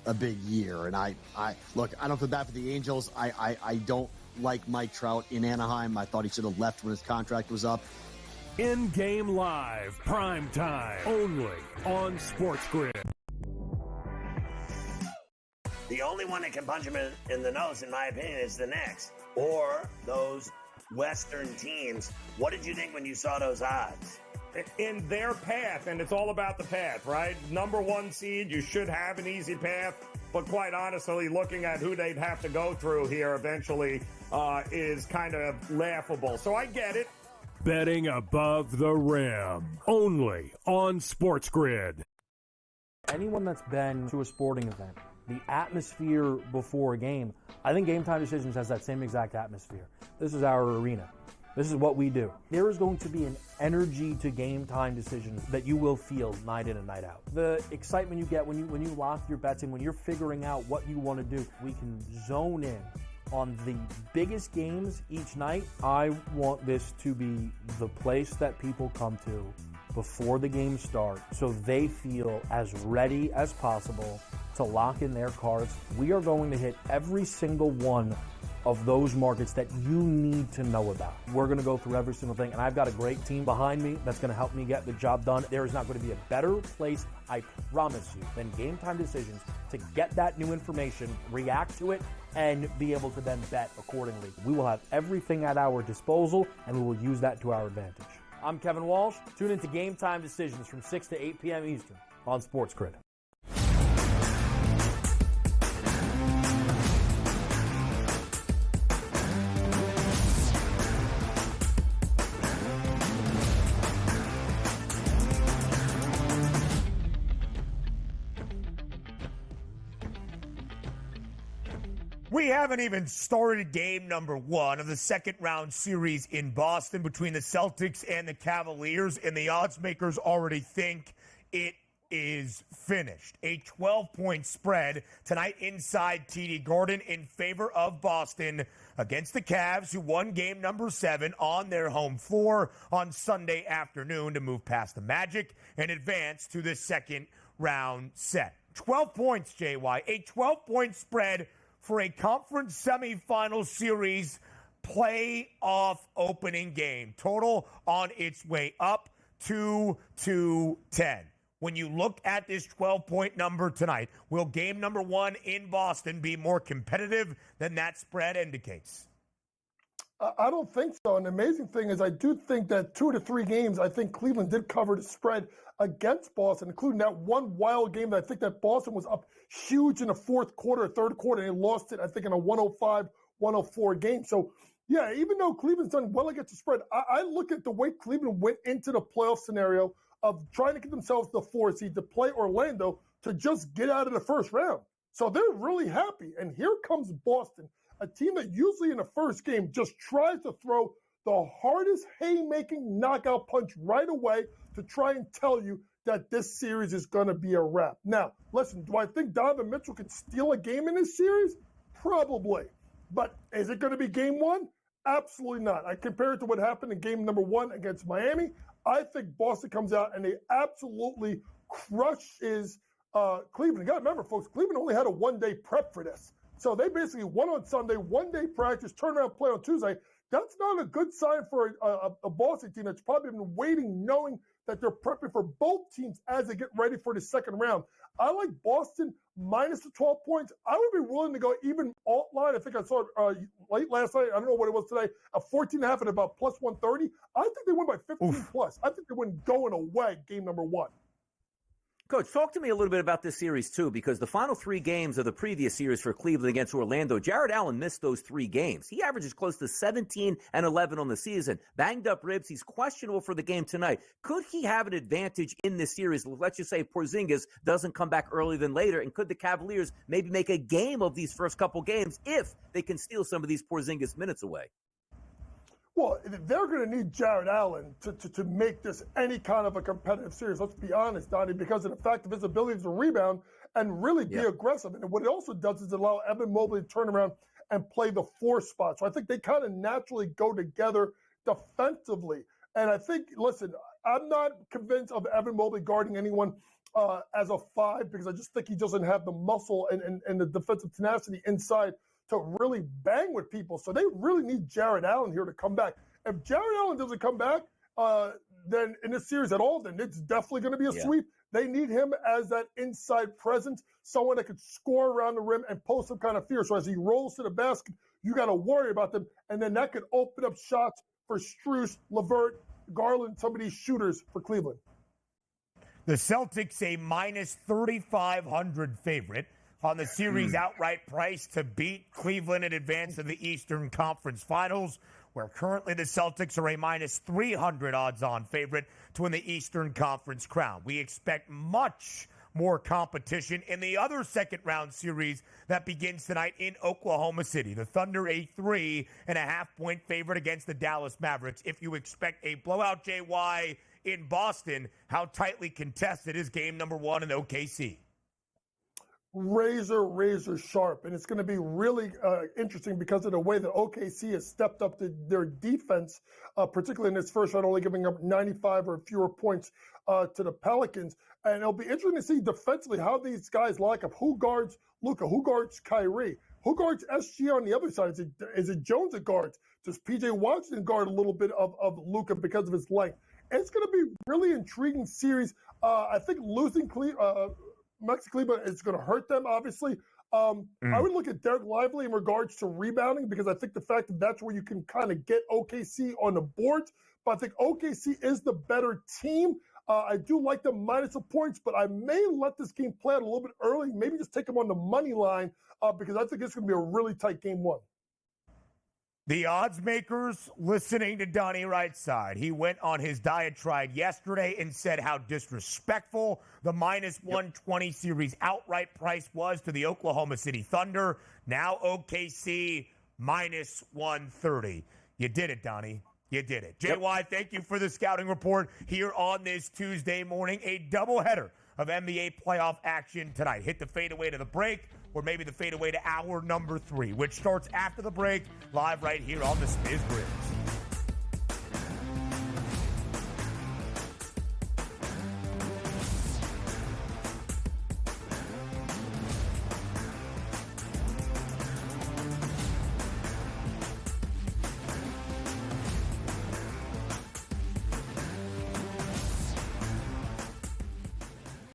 Speaker 5: a big year. And I look, I don't feel bad for the Angels. I don't like Mike Trout in Anaheim. I thought he should have left when his contract was up.
Speaker 3: In-game live, prime time, only on SportsGrid.
Speaker 8: The only one that can punch him in the nose, in my opinion, is the Knicks or those Western teams. What did you think when you saw those odds?
Speaker 9: In their path, and it's all about the path, right? Number 1 seed, you should have an easy path, but quite honestly, looking at who they'd have to go through here eventually is kind of laughable. So I get it.
Speaker 3: Betting above the rim, only on SportsGrid.
Speaker 10: Anyone that's been to a sporting event, the atmosphere before a game, I think Game Time Decisions has that same exact atmosphere. This is our arena. This is what we do. There is going to be an energy to Game Time Decisions that you will feel night in and night out. The excitement you get when you lock your bets in, when you're figuring out what you want to do, we can zone in on the biggest games each night. I want this to be the place that people come to before the games start so they feel as ready as possible to lock in their cards. We are going to hit every single one of those markets that you need to know about. We're going to go through every single thing, and I've got a great team behind me that's going to help me get the job done. There is not going to be a better place, I promise you, than Game Time Decisions to get that new information, react to it, and be able to then bet accordingly. We will have everything at our disposal, and we will use that to our advantage. I'm Kevin Walsh. Tune into Game Time Decisions from 6 to 8 p.m. Eastern on SportsGrid.
Speaker 1: We haven't even started game number 1 of the second round series in Boston between the Celtics and the Cavaliers, and the odds makers already think it is finished. A 12-point spread tonight inside TD Garden in favor of Boston against the Cavs, who won game number 7 on their home floor on Sunday afternoon to move past the Magic and advance to the second round set. 12 points, JY. A 12-point spread for a conference semifinal series playoff opening game. Total on its way up to 210. When you look at this 12-point number tonight, will game number 1 in Boston be more competitive than that spread indicates?
Speaker 12: I don't think so. And the amazing thing is I do think that 2 to 3 games, I think Cleveland did cover the spread against Boston, including that one wild game that I think that Boston was up huge in the fourth quarter, third quarter, and they lost it, I think, in a 105-104 game. So, yeah, even though Cleveland's done well against the spread, I look at the way Cleveland went into the playoff scenario of trying to get themselves the 4 seed to play Orlando to just get out of the first round. So they're really happy. And here comes Boston, a team that usually in the first game just tries to throw the hardest haymaking knockout punch right away to try and tell you that this series is going to be a wrap. Now, listen, do I think Donovan Mitchell can steal a game in this series? Probably. But is it going to be game 1? Absolutely not. I compare it to what happened in game number 1 against Miami. I think Boston comes out and they absolutely crushes Cleveland. You got to remember, folks, Cleveland only had a 1-day prep for this. So they basically won on Sunday, 1-day practice, turn around, play on Tuesday. That's not a good sign for a Boston team that's probably been waiting, knowing that they're prepping for both teams as they get ready for the second round. I like Boston minus the 12 points. I would be willing to go even alt line. I think I saw it late last night. I don't know what it was today. A 14.5 at about plus 130. I think they win by 15 plus. I think they win going away game number 1.
Speaker 2: Coach, talk to me a little bit about this series, too, because the final 3 games of the previous series for Cleveland against Orlando, Jared Allen missed those 3 games. He averages close to 17 and 11 on the season. Banged up ribs. He's questionable for the game tonight. Could he have an advantage in this series? Let's just say Porzingis doesn't come back earlier than later. And could the Cavaliers maybe make a game of these first couple games if they can steal some of these Porzingis minutes away?
Speaker 12: Well, they're going to need Jared Allen to make this any kind of a competitive series. Let's be honest, Donnie, because of the fact of his ability to rebound and really be aggressive. And what it also does is allow Evan Mobley to turn around and play the 4 spot. So I think they kind of naturally go together defensively. And I think, listen, I'm not convinced of Evan Mobley guarding anyone as a 5 because I just think he doesn't have the muscle and the defensive tenacity inside to really bang with people. So they really need Jared Allen here to come back. If Jared Allen doesn't come back, then in this series at all, then it's definitely going to be a sweep. They need him as that inside presence, someone that could score around the rim and pose some kind of fear. So as he rolls to the basket, you got to worry about them. And then that could open up shots for Strus, LeVert, Garland, some of these shooters for Cleveland.
Speaker 1: The Celtics a minus 3,500 favorite on the series outright price to beat Cleveland in advance of the Eastern Conference Finals, where currently the Celtics are a minus 300 odds-on favorite to win the Eastern Conference crown. We expect much more competition in the other second-round series that begins tonight in Oklahoma City. The Thunder a 3.5-point favorite against the Dallas Mavericks. If you expect a blowout, JY, in Boston, how tightly contested is game number 1 in OKC?
Speaker 12: Razor sharp. And it's going to be really interesting because of the way that OKC has stepped up their defense, particularly in this first round, only giving up 95 or fewer points to the Pelicans. And it'll be interesting to see defensively how these guys line up. Who guards Luka? Who guards Kyrie? Who guards SGA on the other side? Is it Jones that guards? Does PJ Washington guard a little bit of Luka because of his length? It's going to be really intriguing series. I think losing Maxi Kleber is going to hurt them, obviously. I would look at Derek Lively in regards to rebounding because I think the fact that that's where you can kind of get OKC on the boards. But I think OKC is the better team. I do like them minus the points, but I may let this game play out a little bit early. Maybe just take them on the money line because I think it's going to be a really tight game 1.
Speaker 1: The odds makers listening to Donnie right side. He went on his diatribe yesterday and said how disrespectful the minus 120 series outright price was to the Oklahoma City Thunder. Now OKC minus 130. You did it, Donnie. You did it. JY, thank you for the scouting report here on this Tuesday morning. A doubleheader of NBA playoff action tonight. Hit the fadeaway to the break, or maybe the fadeaway to hour number 3, which starts after the break, live right here on the SportsGrid.